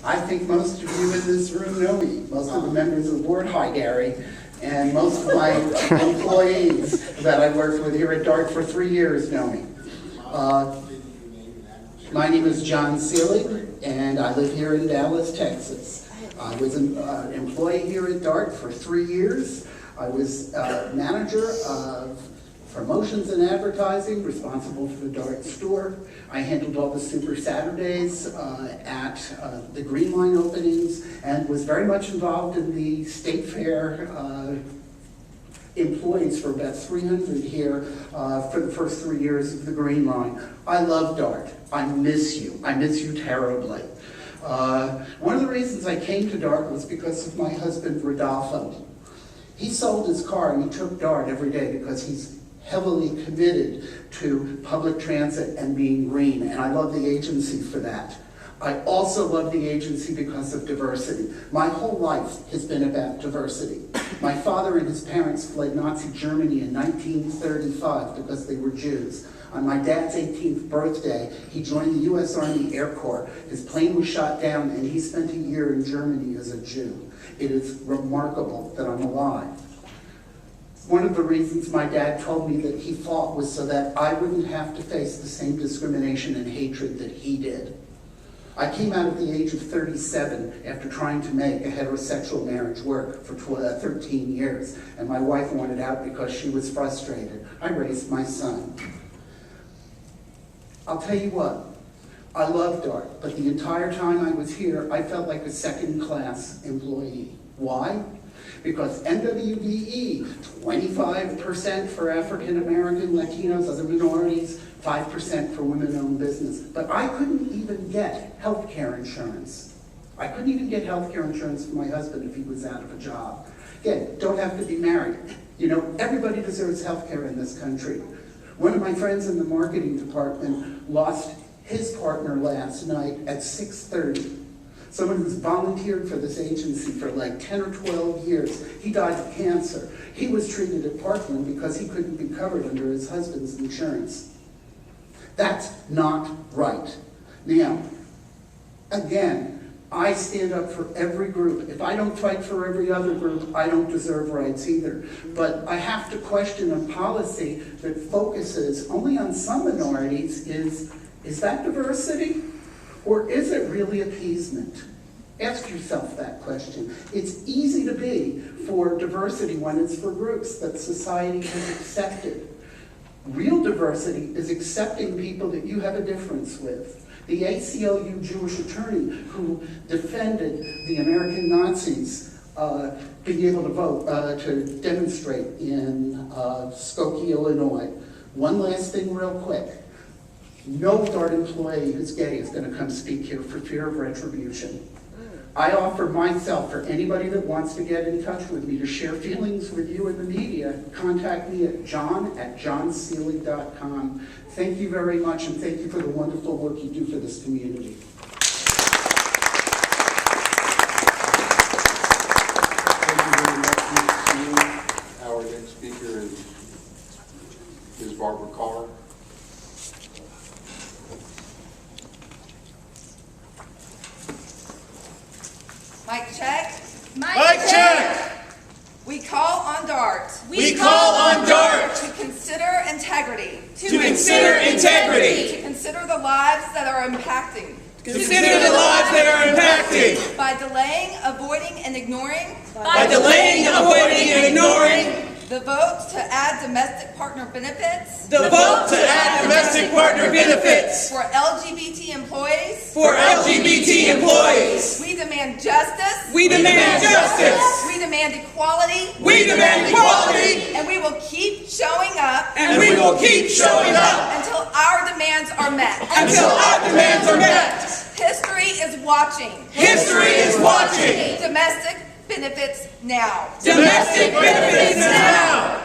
I think most of you in this room know me. Most of the members of the board, hi Gary, and most of my employees that I worked with here at DART for 3 years know me. My name is John Selig, and I live here in Dallas, Texas. I was an employee here at DART for 3 years. I was manager of promotions and advertising, responsible for the DART store. I handled all the Super Saturdays at the Green Line openings, and was very much involved in the State Fair employees for about 300 here for the first 3 years of the Green Line. I love DART. I miss you. I miss you terribly. One of the reasons I came to DART was because of my husband, Rodolfo. He sold his car and he took DART every day because he's heavily committed to public transit and being green, and I love the agency for that. I also love the agency because of diversity. My whole life has been about diversity. My father and his parents fled Nazi Germany in 1935 because they were Jews. On my dad's 18th birthday, he joined the U.S. Army Air Corps. His plane was shot down, and he spent a year in Germany as a Jew. It is remarkable that I'm alive. One of the reasons my dad told me that he fought was so that I wouldn't have to face the same discrimination and hatred that he did. I came out at the age of 37 after trying to make a heterosexual marriage work for 13 years, and my wife wanted out because she was frustrated. I raised my son. I'll tell you what, I love DART, but the entire time I was here, I felt like a second-class employee. Why? Because NWBE, 25% for African American, Latinos, other minorities, 5% for women-owned business. But I couldn't even get health care insurance. I couldn't even get health care insurance for my husband if he was out of a job. Again, don't have to be married. You know, everybody deserves health care in this country. One of my friends in the marketing department lost his partner last night at 6:30. Someone who's volunteered for this agency for like 10 or 12 years. He died of cancer. He was treated at Parkland because he couldn't be covered under his husband's insurance. That's not right. Now, again, I stand up for every group. If I don't fight for every other group, I don't deserve rights either. But I have to question a policy that focuses only on some minorities. Is that diversity? Or is it really appeasement? Ask yourself that question. It's easy to be for diversity when it's for groups that society has accepted. Real diversity is accepting people that you have a difference with. The ACLU Jewish attorney who defended the American Nazis being able to vote, to demonstrate in Skokie, Illinois. One last thing real quick. No DART employee who's gay is going to come speak here for fear of retribution. I offer myself for anybody that wants to get in touch with me to share feelings with you in the media. Contact me at john@johnselig.com. Thank you very much, and thank you for the wonderful work you do for this community. Thank you very much, Mr. Selig. Our next speaker is Barbara Carr. Mic check. Mic check. We call on DART. We call on DART to consider integrity. to consider integrity. To consider the lives that are impacting. Consider the lives that are impacting. By delaying, avoiding, and ignoring. By delaying, avoiding, and ignoring. The vote to add domestic partner benefits. The vote to add domestic partner benefits. For LGBT employees. For LGBT employees. We demand justice. We demand justice. We demand equality. We demand equality. And we will keep showing up. And we will keep showing up. Until our demands are met. Until our demands are met. History is watching. History is watching. Domestic benefits now. Domestic benefits now.